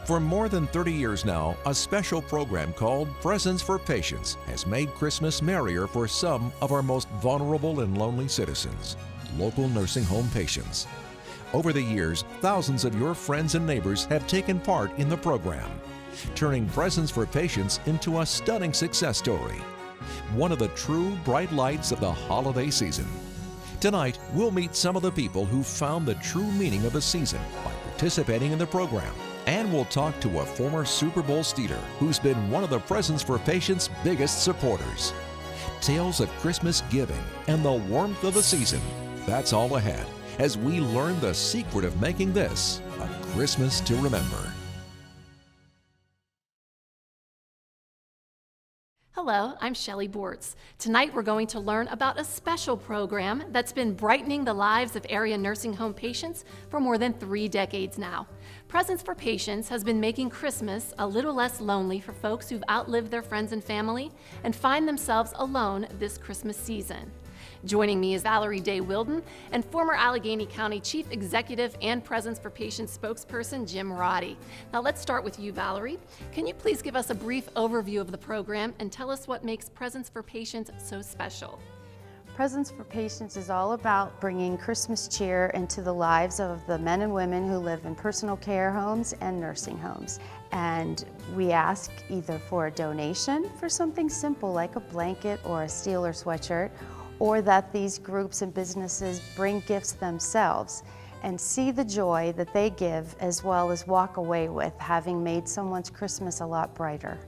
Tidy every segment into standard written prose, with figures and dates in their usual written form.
For more than 30 years now, a special program called Presents for Patients has made Christmas merrier for some of our most vulnerable and lonely citizens, local nursing home patients. Over the years, thousands of your friends and neighbors have taken part in the program, turning Presents for Patients into a stunning success story. One of the true bright lights of the holiday season. Tonight, we'll meet some of the people who found the true meaning of the season by participating in the program. And we'll talk to a former Super Bowl Steeler who's been one of the Presents for Patients' biggest supporters. Tales of Christmas giving and the warmth of the season. That's all ahead as we learn the secret of making this a Christmas to remember. Hello, I'm Shelley Bortz. Tonight we're going to learn about a special program that's been brightening the lives of area nursing home patients for more than 3 decades now. Presents for Patients has been making Christmas a little less lonely for folks who've outlived their friends and family and find themselves alone this Christmas season. Joining me is Valerie Day Wilden and former Allegheny County Chief Executive and Presents for Patients spokesperson Jim Roddey. Now let's start with you, Valerie. Can you please give us a brief overview of the program and tell us what makes Presents for Patients so special? Presents for Patients is all about bringing Christmas cheer into the lives of the men and women who live in personal care homes and nursing homes. And we ask either for a donation for something simple like a blanket or a Steeler sweatshirt, or that these groups and businesses bring gifts themselves and see the joy that they give as well as walk away with having made someone's Christmas a lot brighter.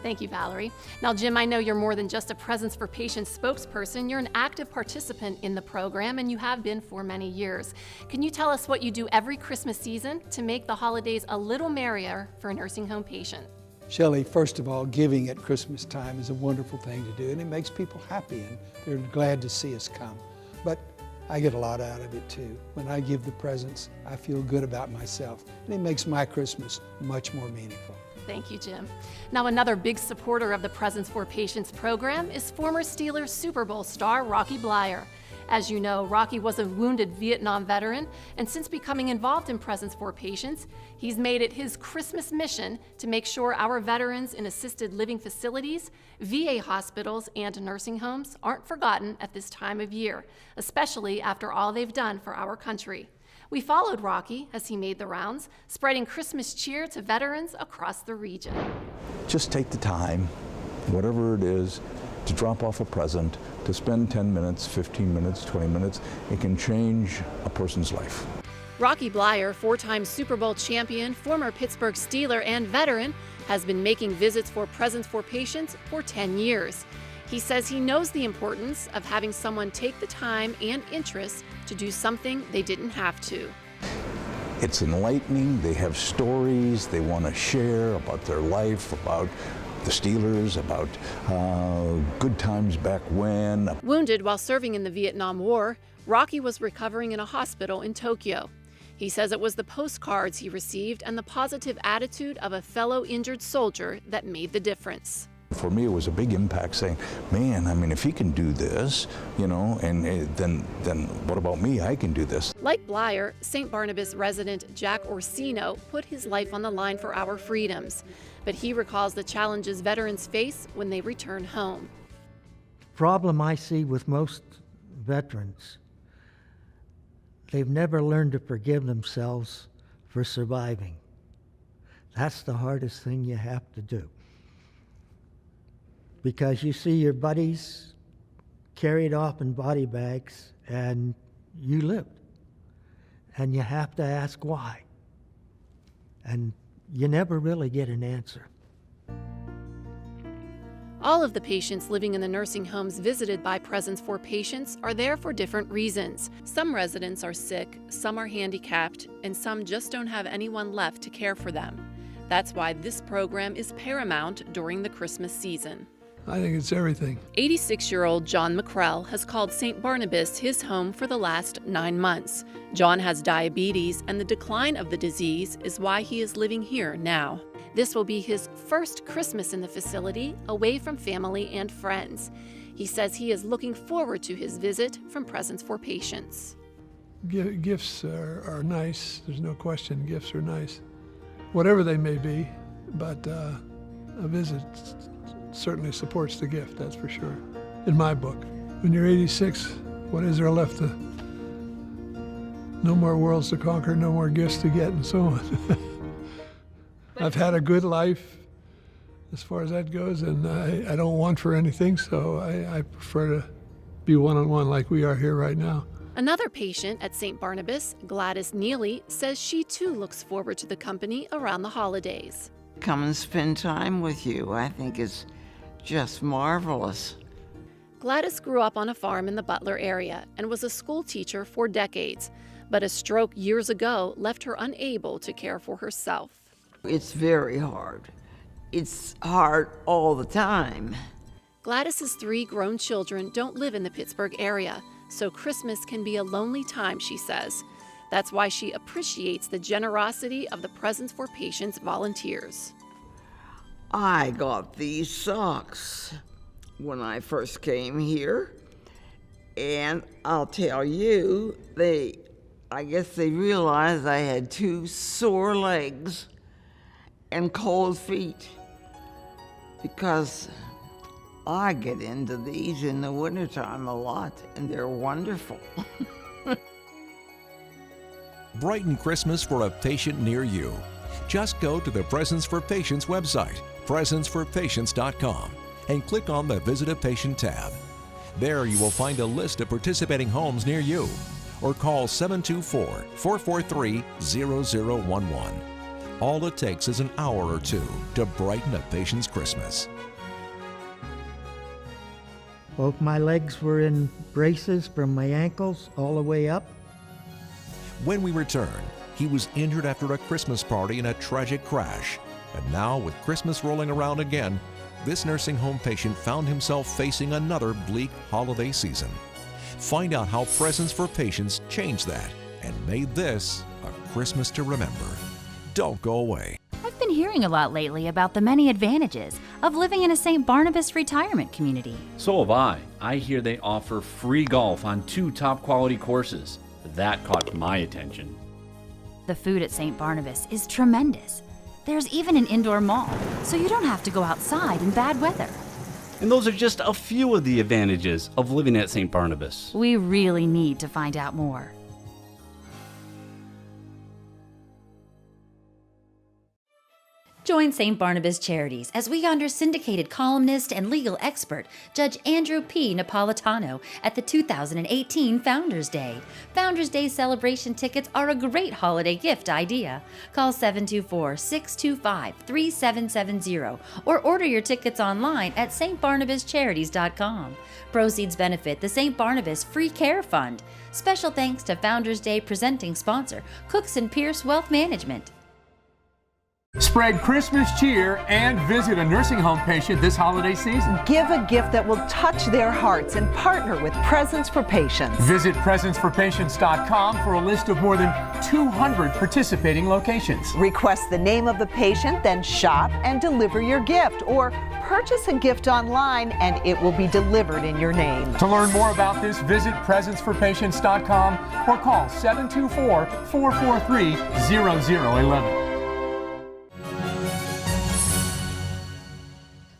Thank you, Valerie. Now, Jim, I know you're more than just a Presents for Patients spokesperson. You're an active participant in the program, and you have been for many years. Can you tell us what you do every Christmas season to make the holidays a little merrier for a nursing home patient? Shelley, first of all, giving at Christmas time is a wonderful thing to do, and it makes people happy, and they're glad to see us come. But I get a lot out of it too. When I give the presents, I feel good about myself, and it makes my Christmas much more meaningful. Thank you, Jim. Now, another big supporter of the Presents for Patients program is former Steelers Super Bowl star Rocky Bleier. As you know, Rocky was a wounded Vietnam veteran, and since becoming involved in Presents for Patients, he's made it his Christmas mission to make sure our veterans in assisted living facilities, VA hospitals, and nursing homes aren't forgotten at this time of year, especially after all they've done for our country. We followed Rocky as he made the rounds, spreading Christmas cheer to veterans across the region. Just take the time, whatever it is, to drop off a present, to spend 10 minutes, 15 minutes, 20 minutes. It can change a person's life. Rocky Bleier, 4-time Super Bowl champion, former Pittsburgh Steeler, and veteran, has been making visits for Presents for Patients for 10 years. He says he knows the importance of having someone take the time and interest to do something they didn't have to. It's enlightening. They have stories they want to share about their life, about the Steelers, about good times back when. Wounded while serving in the Vietnam War, Rocky was recovering in a hospital in Tokyo. He says it was the postcards he received and the positive attitude of a fellow injured soldier that made the difference. For me, it was a big impact saying, man, I mean, if he can do this, you know, and then what about me? I can do this. Like Bleier, St. Barnabas resident Jack Orsino put his life on the line for our freedoms, but he recalls the challenges veterans face when they return home. Problem I see with most veterans, they've never learned to forgive themselves for surviving. That's the hardest thing you have to do. Because you see your buddies carried off in body bags and you lived. And you have to ask why. And you never really get an answer. All of the patients living in the nursing homes visited by Presents for Patients are there for different reasons. Some residents are sick, some are handicapped, and some just don't have anyone left to care for them. That's why this program is paramount during the Christmas season. I think it's everything. 86-year-old John McCrell has called St. Barnabas his home for the last 9 months. John has diabetes, and the decline of the disease is why he is living here now. This will be his first Christmas in the facility, away from family and friends. He says he is looking forward to his visit from Presents for Patients. Gifts are nice. There's no question gifts are nice. whatever they may be, but a visit certainly supports the gift, that's for sure, in my book. When you're 86, what is there left to, no more worlds to conquer, no more gifts to get, and so on. I've had a good life as far as that goes, and I don't want for anything, so I prefer to be one-on-one like we are here right now. Another patient at St. Barnabas, Gladys Neely, says she too looks forward to the company around the holidays. Come and spend time with you. I think it's just marvelous. Gladys grew up on a farm in the Butler area and was a school teacher for decades, but a stroke years ago left her unable to care for herself. It's very hard. It's hard all the time. Gladys's 3 grown children don't live in the Pittsburgh area, so Christmas can be a lonely time, she says. That's why she appreciates the generosity of the Presents for Patients volunteers. I got these socks when I first came here, and I'll tell you, I guess they realized I had 2 sore legs and cold feet, because I get into these in the wintertime a lot, and they're wonderful. Brighten Christmas for a patient near you. Just go to the Presents for Patients website, presentsforpatients.com, and click on the Visit a Patient tab. There you will find a list of participating homes near you, or call 724-443-0011. All it takes is an hour or 2 to brighten a patient's Christmas. Both my legs were in braces from my ankles all the way up. When we return, he was injured after a Christmas party in a tragic crash. And now, with Christmas rolling around again, this nursing home patient found himself facing another bleak holiday season. Find out how Presents for Patients changed that and made this a Christmas to remember. Don't go away. I've been hearing a lot lately about the many advantages of living in a St. Barnabas retirement community. So have I. I hear they offer free golf on 2 top quality courses. That caught my attention. The food at St. Barnabas is tremendous. There's even an indoor mall, so you don't have to go outside in bad weather. And those are just a few of the advantages of living at St. Barnabas. We really need to find out more. Join St. Barnabas Charities as we honor syndicated columnist and legal expert Judge Andrew P. Napolitano at the 2018 Founders Day. Founders Day celebration tickets are a great holiday gift idea. Call 724-625-3770 or order your tickets online at stbarnabascharities.com. Proceeds benefit the St. Barnabas Free Care Fund. Special thanks to Founders Day presenting sponsor Cooks & Pierce Wealth Management. Spread Christmas cheer and visit a nursing home patient this holiday season. Give a gift that will touch their hearts and partner with Presents for Patients. Visit presentsforpatients.com for a list of more than 200 participating locations. Request the name of the patient, then shop and deliver your gift, or purchase a gift online and it will be delivered in your name. To learn more about this, visit presentsforpatients.com or call 724-443-0011.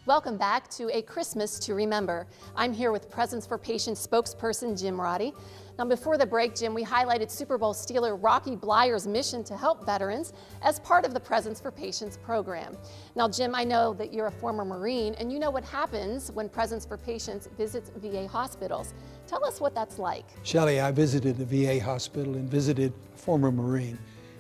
Welcome back to A Christmas to Remember. I'm here with Presents for Patients spokesperson Jim Roddey. Now, before the break, Jim, we highlighted Super Bowl Steeler Rocky Bleier's mission to help veterans as part of the Presents for Patients program. Now, Jim, I know that you're a former Marine and you know what happens when Presents for Patients visits VA hospitals. Tell us what that's like. Shelley, I visited the VA hospital and visited a former Marine.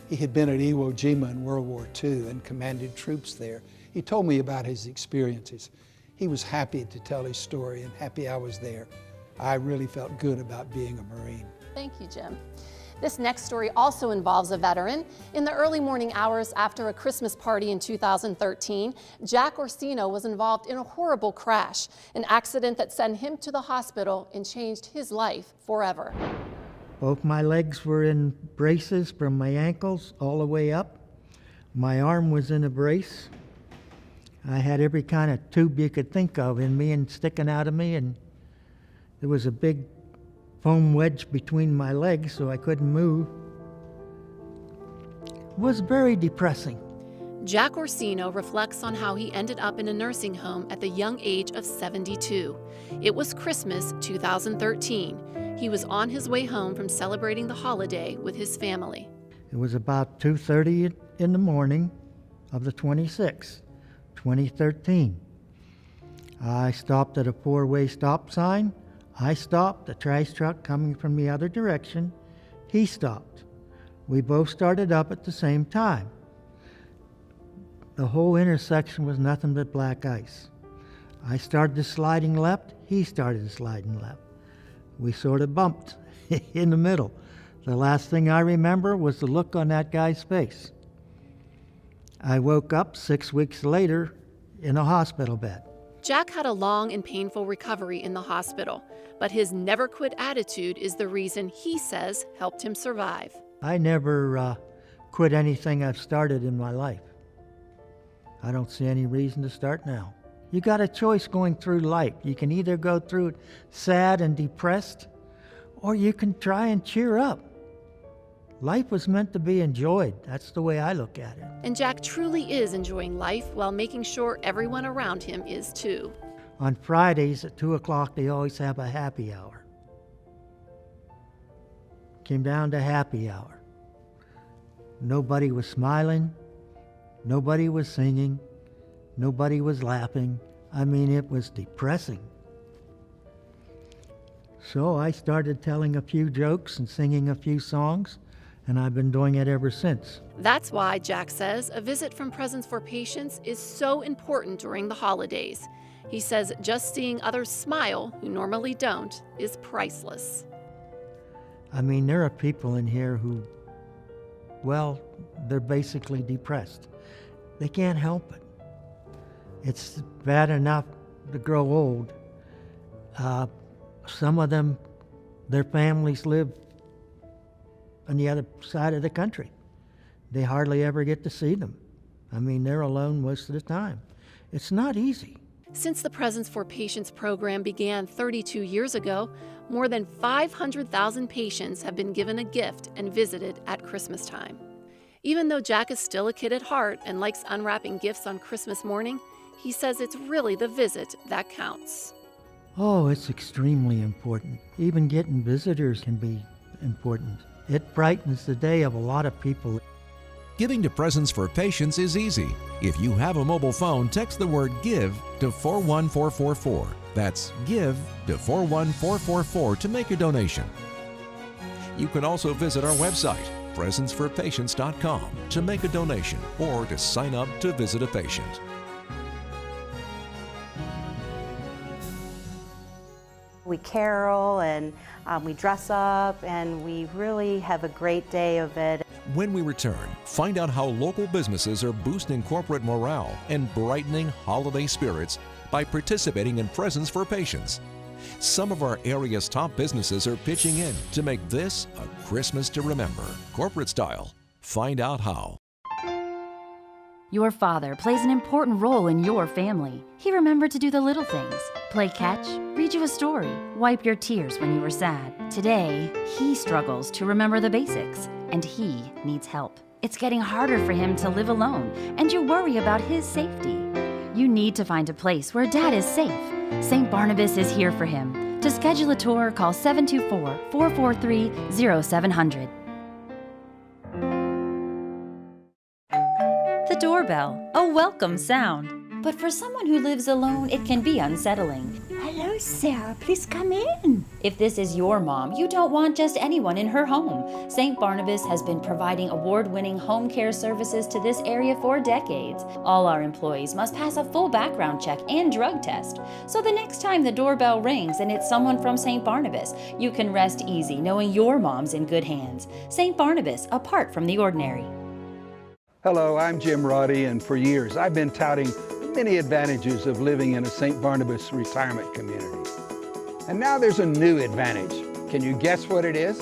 He had been at Iwo Jima in World War II and commanded troops there. He told me about his experiences. He was happy to tell his story and happy I was there. I really felt good about being a Marine. Thank you, Jim. This next story also involves a veteran. In the early morning hours after a Christmas party in 2013, Jack Orsino was involved in a horrible crash, an accident that sent him to the hospital and changed his life forever. Both my legs were in braces from my ankles all the way up. My arm was in a brace. I had every kind of tube you could think of in me and sticking out of me, and there was a big foam wedge between my legs so I couldn't move. It was very depressing. Jack Orsino reflects on how he ended up in a nursing home at the young age of 72. It was Christmas 2013. He was on his way home from celebrating the holiday with his family. It was about 2:30 in the morning of the 26th, 2013. I stopped at a four-way stop sign. I stopped, the trash truck coming from the other direction. He stopped. We both started up at the same time. The whole intersection was nothing but black ice. I started sliding left, he started sliding left. We sort of bumped in the middle. The last thing I remember was the look on that guy's face. I woke up 6 weeks later in a hospital bed. Jack had a long and painful recovery in the hospital, but his never-quit attitude is the reason he says helped him survive. I never quit anything I've started in my life. I don't see any reason to start now. You got a choice going through life. You can either go through it sad and depressed, or you can try and cheer up. Life was meant to be enjoyed. That's the way I look at it. And Jack truly is enjoying life while making sure everyone around him is too. On Fridays at 2 o'clock, they always have a happy hour. Came down to happy hour. Nobody was smiling. Nobody was singing. Nobody was laughing. I mean, it was depressing. So I started telling a few jokes and singing a few songs, and I've been doing it ever since. That's why, Jack says, a visit from Presence for Patients is so important during the holidays. He says just seeing others smile, who normally don't, is priceless. I mean, there are people in here who, well, they're basically depressed. They can't help it. It's bad enough to grow old. Some of them, their families live on the other side of the country. They hardly ever get to see them. I mean, they're alone most of the time. It's not easy. Since the Presence for Patients program began 32 years ago, more than 500,000 patients have been given a gift and visited at Christmas time. Even though Jack is still a kid at heart and likes unwrapping gifts on Christmas morning, he says it's really the visit that counts. Oh, it's extremely important. Even getting visitors can be important. It brightens the day of a lot of people. Giving to Presence for Patients is easy. If you have a mobile phone, text the word GIVE to 41444. That's GIVE to 41444 to make a donation. You can also visit our website, presenceforpatients.com, to make a donation or to sign up to visit a patient. We carol and we dress up and we really have a great day of it. When we return, find out how local businesses are boosting corporate morale and brightening holiday spirits by participating in Presence for Patients. Some of our area's top businesses are pitching in to make this a Christmas to remember, corporate style. Find out how. Your father plays an important role in your family. He remembered to do the little things. Play catch, read you a story, wipe your tears when you were sad. Today, he struggles to remember the basics, and he needs help. It's getting harder for him to live alone, and you worry about his safety. You need to find a place where Dad is safe. St. Barnabas is here for him. To schedule a tour, call 724-443-0700. The doorbell, a welcome sound. But for someone who lives alone, it can be unsettling. Hello, Sarah. Please come in. If this is your mom, you don't want just anyone in her home. St. Barnabas has been providing award-winning home care services to this area for decades. All our employees must pass a full background check and drug test. So the next time the doorbell rings and it's someone from St. Barnabas, you can rest easy knowing your mom's in good hands. St. Barnabas, apart from the ordinary. Hello, I'm Jim Roddey, and for years I've been touting many advantages of living in a St. Barnabas retirement community. And now there's a new advantage. Can you guess what it is?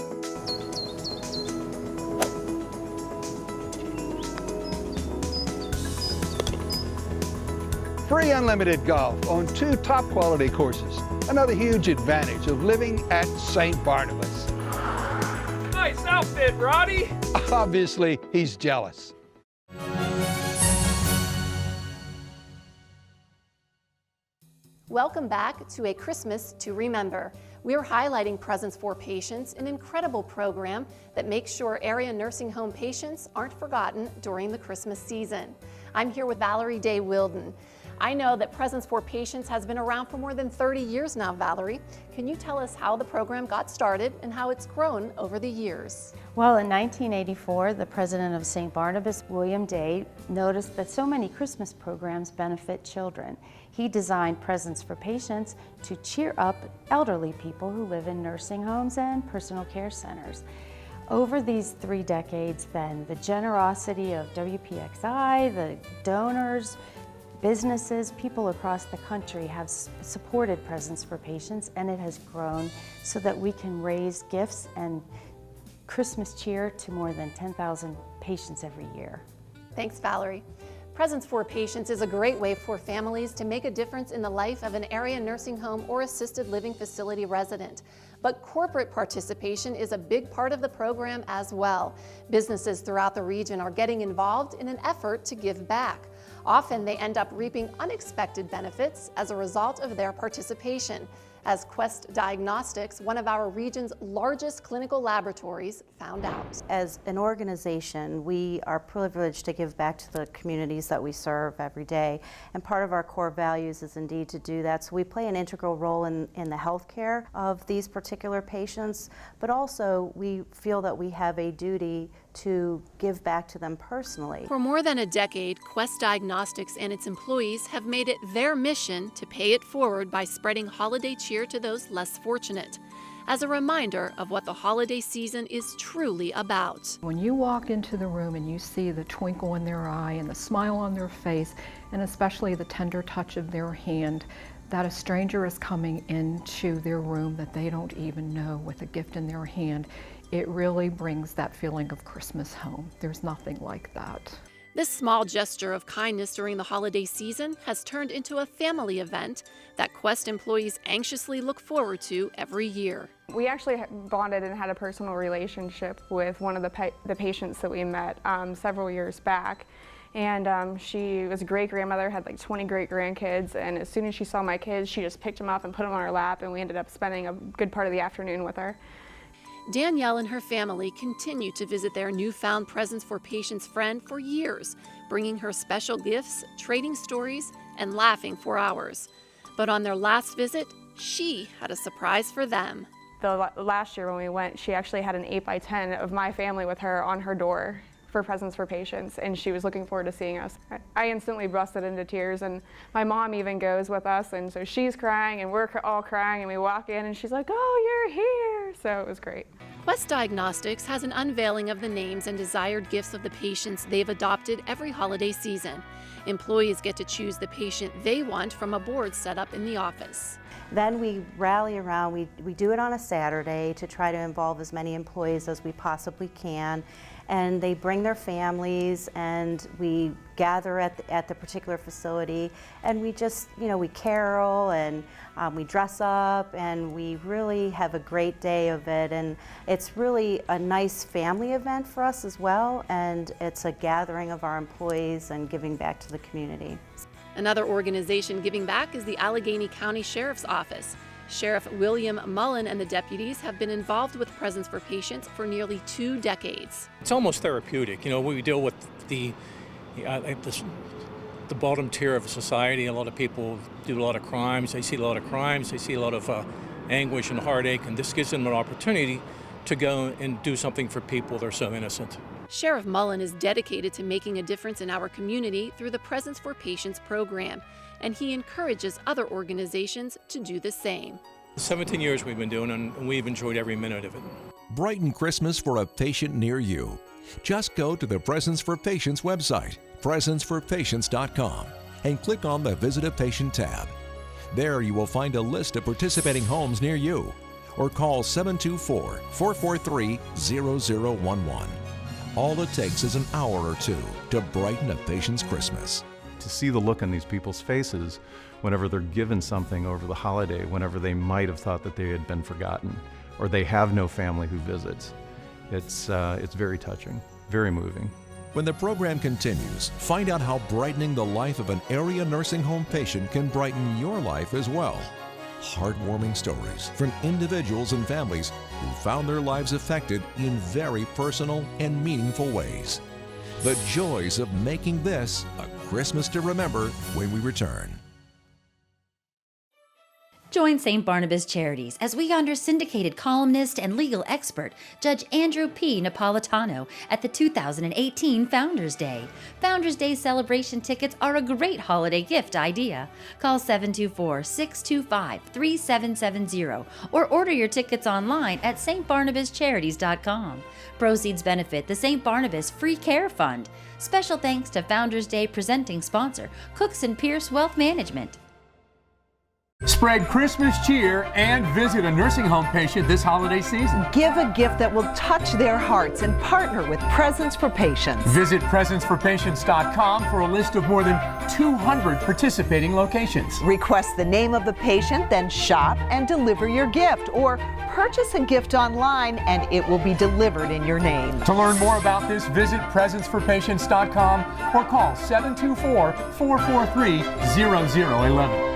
Free unlimited golf on 2 top quality courses. Another huge advantage of living at St. Barnabas. Nice outfit, Roddey. Obviously, he's jealous. Welcome back to A Christmas to Remember. We're highlighting Presents for Patients, an incredible program that makes sure area nursing home patients aren't forgotten during the Christmas season. I'm here with Valerie Day Wilden. I know that Presents for Patients has been around for more than 30 years now, Valerie. Can you tell us how the program got started and how it's grown over the years? Well, in 1984, the president of St. Barnabas, William Day, noticed that so many Christmas programs benefit children. He designed Presents for Patients to cheer up elderly people who live in nursing homes and personal care centers. Over these 3 decades then, the generosity of WPXI, the donors, businesses, people across the country have supported Presents for Patients, and it has grown so that we can raise gifts and Christmas cheer to more than 10,000 patients every year. Thanks, Valerie. Presents for Patients is a great way for families to make a difference in the life of an area nursing home or assisted living facility resident. But corporate participation is a big part of the program as well. Businesses throughout the region are getting involved in an effort to give back. Often they end up reaping unexpected benefits as a result of their participation. As Quest Diagnostics, one of our region's largest clinical laboratories, found out. As an organization, we are privileged to give back to the communities that we serve every day, and part of our core values is indeed to do that. So we play an integral role in the health care of these particular patients, but also we feel that we have a duty to give back to them personally. For more than a decade, Quest Diagnostics and its employees have made it their mission to pay it forward by spreading holiday cheer to those less fortunate, as a reminder of what the holiday season is truly about. When you walk into the room and you see the twinkle in their eye and the smile on their face, and especially the tender touch of their hand, that a stranger is coming into their room that they don't even know with a gift in their hand, it really brings that feeling of Christmas home. There's nothing like that. This small gesture of kindness during the holiday season has turned into a family event that Quest employees anxiously look forward to every year. We actually bonded and had a personal relationship with one of the patients that we met several years back. And she was a great-grandmother, had like 20 great-grandkids, and as soon as she saw my kids, she just picked them up and put them on her lap, and we ended up spending a good part of the afternoon with her. Danielle and her family continue to visit their newfound Presents for Patients friend for years, bringing her special gifts, trading stories, and laughing for hours. But on their last visit, she had a surprise for them. The last year when we went, she actually had an 8x10 of my family with her on her door for Presents for Patients, and she was looking forward to seeing us. I instantly busted into tears, and my mom even goes with us, and so she's crying and we're all crying, and we walk in and she's like, "Oh, you're here." So it was great. Quest Diagnostics has an unveiling of the names and desired gifts of the patients they've adopted every holiday season. Employees get to choose the patient they want from a board set up in the office. Then we rally around, we do it on a Saturday to try to involve as many employees as we possibly can. And they bring their families, and we gather at the particular facility, and we just, we carol, and we dress up, and we really have a great day of it. And it's really a nice family event for us as well, and it's a gathering of our employees and giving back to the community. Another organization giving back is the Allegheny County Sheriff's Office. Sheriff William Mullen and the deputies have been involved with Presents for Patients for nearly 2 decades. It's almost therapeutic. We deal with the bottom tier of society. A lot of people do a lot of crimes. They see a lot of crimes. They see a lot of anguish and heartache, and this gives them an opportunity to go and do something for people that are so innocent. Sheriff Mullen is dedicated to making a difference in our community through the Presents for Patients program, and he encourages other organizations to do the same. 17 years we've been doing, and we've enjoyed every minute of it. Brighten Christmas for a patient near you. Just go to the Presents for Patients website, presentsforpatients.com, and click on the Visit a Patient tab. There you will find a list of participating homes near you, or call 724-443-0011. All it takes is an hour or two to brighten a patient's Christmas. To see the look on these people's faces whenever they're given something over the holiday, whenever they might have thought that they had been forgotten, or they have no family who visits, it's very touching, very moving. When the program continues, find out how brightening the life of an area nursing home patient can brighten your life as well. Heartwarming stories from individuals and families who found their lives affected in very personal and meaningful ways. The joys of making this a Christmas to remember when we return. Join St. Barnabas Charities as we honor syndicated columnist and legal expert Judge Andrew P. Napolitano at the 2018 Founders Day. Founders Day celebration tickets are a great holiday gift idea. Call 724-625-3770 or order your tickets online at stbarnabascharities.com. Proceeds benefit the St. Barnabas Free Care Fund. Special thanks to Founders Day presenting sponsor Cooks & Pierce Wealth Management. Spread Christmas cheer and visit a nursing home patient this holiday season. Give a gift that will touch their hearts and partner with Presents for Patients. Visit presentsforpatients.com for a list of more than 200 participating locations. Request the name of the patient, then shop and deliver your gift, or purchase a gift online and it will be delivered in your name. To learn more about this, visit presentsforpatients.com or call 724-443-0011.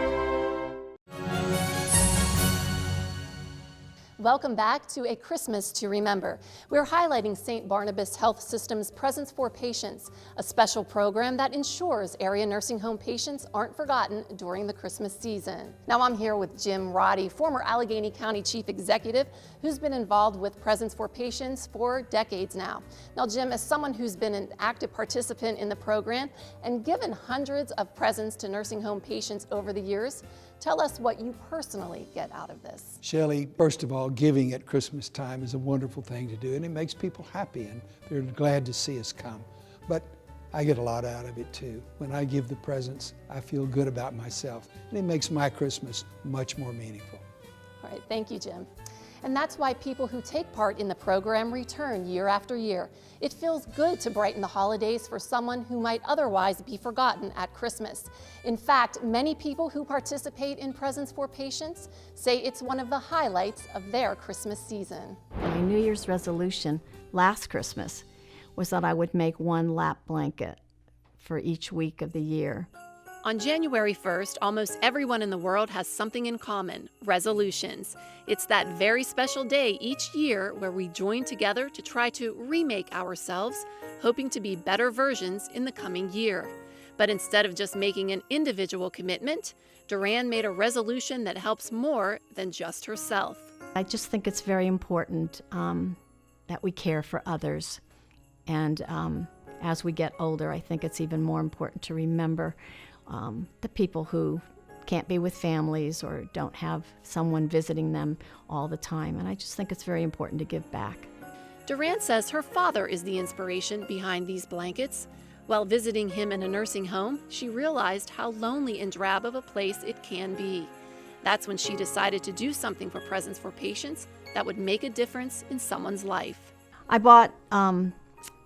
Welcome back to A Christmas to Remember. We're highlighting St. Barnabas Health System's Presents for Patients, a special program that ensures area nursing home patients aren't forgotten during the Christmas season. Now I'm here with Jim Roddey, former Allegheny County Chief Executive, who's been involved with Presents for Patients for decades now. Now Jim, as someone who's been an active participant in the program and given hundreds of presents to nursing home patients over the years, tell us what you personally get out of this. Shelley, first of all, giving at Christmas time is a wonderful thing to do, and it makes people happy, and they're glad to see us come. But I get a lot out of it too. When I give the presents, I feel good about myself, and it makes my Christmas much more meaningful. All right, thank you, Jim. And that's why people who take part in the program return year after year. It feels good to brighten the holidays for someone who might otherwise be forgotten at Christmas. In fact, many people who participate in Presents for Patients say it's one of the highlights of their Christmas season. My New Year's resolution last Christmas was that I would make one lap blanket for each week of the year. On January 1st, almost everyone in the world has something in common: resolutions. It's that very special day each year where we join together to try to remake ourselves, hoping to be better versions in the coming year. But instead of just making an individual commitment, Duran made a resolution that helps more than just herself. I just think it's very important that we care for others. And as we get older, I think it's even more important to remember the people who can't be with families or don't have someone visiting them all the time. And I just think it's very important to give back. Duran says her father is the inspiration behind these blankets. While visiting him in a nursing home, she realized how lonely and drab of a place it can be. That's when she decided to do something for Presents for Patients that would make a difference in someone's life. I bought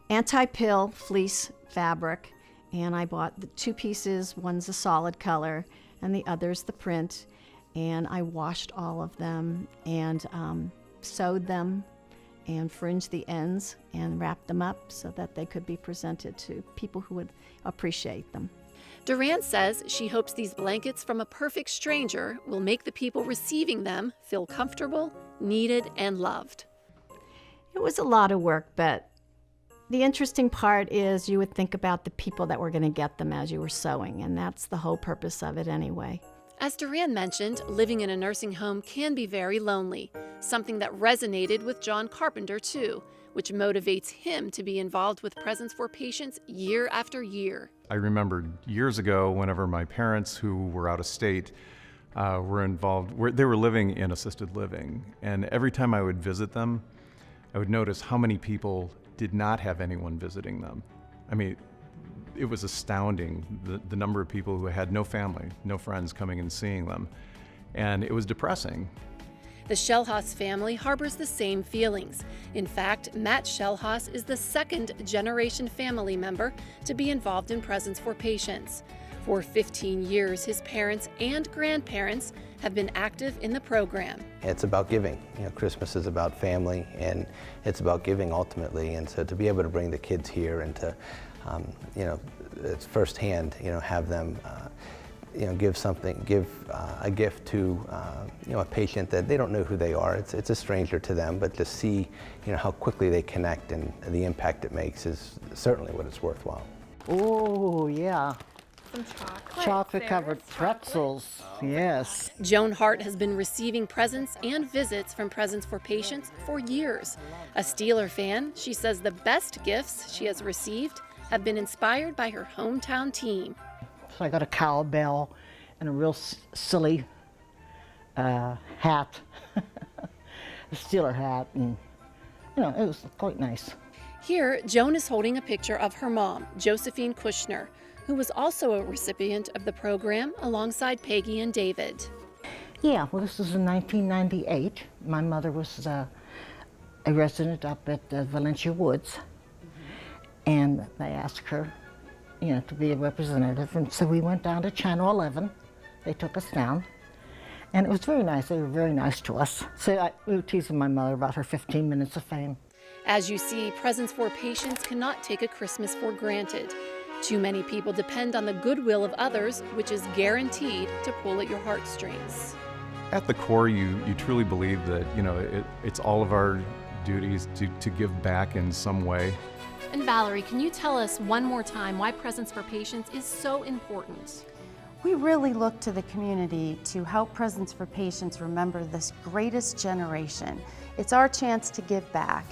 anti-pill fleece fabric, and I bought the 2 pieces. One's a solid color and the other's the print, and I washed all of them and sewed them and fringed the ends and wrapped them up so that they could be presented to people who would appreciate them. Duran says she hopes these blankets from a perfect stranger will make the people receiving them feel comfortable, needed, and loved. It was a lot of work, but the interesting part is you would think about the people that were going to get them as you were sewing, and that's the whole purpose of it anyway. As Duran mentioned, living in a nursing home can be very lonely, something that resonated with John Carpenter too, which motivates him to be involved with Presents for Patients year after year. I remember years ago whenever my parents, who were out of state, were involved, they were living in assisted living, and every time I would visit them, I would notice how many people did not have anyone visiting them. I mean, it was astounding, the number of people who had no family, no friends coming and seeing them, and it was depressing. The Schellhaas family harbors the same feelings. In fact, Matt Schellhaas is the 2nd-generation family member to be involved in Presents for Patients. For 15 years, his parents and grandparents have been active in the program. It's about giving. You know, Christmas is about family, and it's about giving ultimately. And so to be able to bring the kids here and to, you know, it's firsthand, you know, have them, you know, give a gift to, you know, a patient that they don't know who they are. It's a stranger to them, but to see, you know, how quickly they connect and the impact it makes is certainly what it's worthwhile. Oh, yeah. Some Chocolate-covered pretzels, yes. Joan Hart has been receiving presents and visits from Presents for Patients for years. A Steeler fan, she says the best gifts she has received have been inspired by her hometown team. So I got a cowbell and a real silly hat, a Steeler hat, and you know, it was quite nice. Here, Joan is holding a picture of her mom, Josephine Kushner, who was also a recipient of the program alongside Peggy and David. Yeah, well, this was in 1998. My mother was a resident up at Valencia Woods, and they asked her, you know, to be a representative, and so we went down to Channel 11. They took us down, and it was very nice. They were very nice to us. So we were teasing my mother about her 15 minutes of fame. As you see, Presents for Patients cannot take a Christmas for granted. Too many people depend on the goodwill of others, which is guaranteed to pull at your heartstrings. At the core, you truly believe that, you know, it's all of our duties to give back in some way. And Valerie, can you tell us one more time why Presents for Patients is so important? We really look to the community to help Presents for Patients remember this greatest generation. It's our chance to give back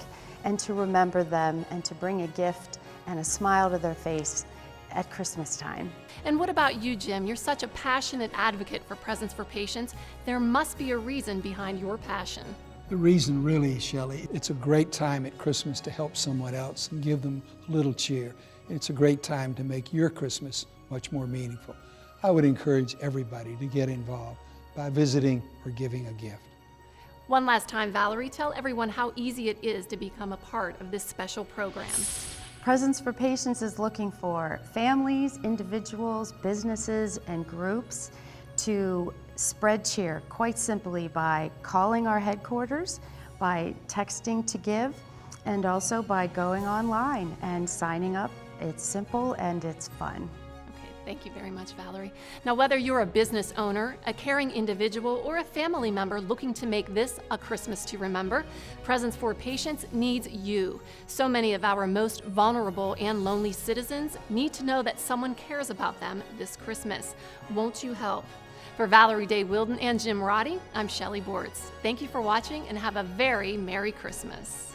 and to remember them and to bring a gift and a smile to their face at Christmas time. And what about you, Jim? You're such a passionate advocate for Presents for Patients. There must be a reason behind your passion. The reason really, Shelley, it's a great time at Christmas to help someone else and give them a little cheer. It's a great time to make your Christmas much more meaningful. I would encourage everybody to get involved by visiting or giving a gift. One last time, Valerie, tell everyone how easy it is to become a part of this special program. Presents for Patients is looking for families, individuals, businesses, and groups to spread cheer quite simply by calling our headquarters, by texting to give, and also by going online and signing up. It's simple and it's fun. Thank you very much, Valerie. Now, whether you're a business owner, a caring individual, or a family member looking to make this a Christmas to remember, Presents for Patients needs you. So many of our most vulnerable and lonely citizens need to know that someone cares about them this Christmas. Won't you help? For Valerie Day Wilden and Jim Roddey, I'm Shelley Bortz. Thank you for watching and have a very Merry Christmas.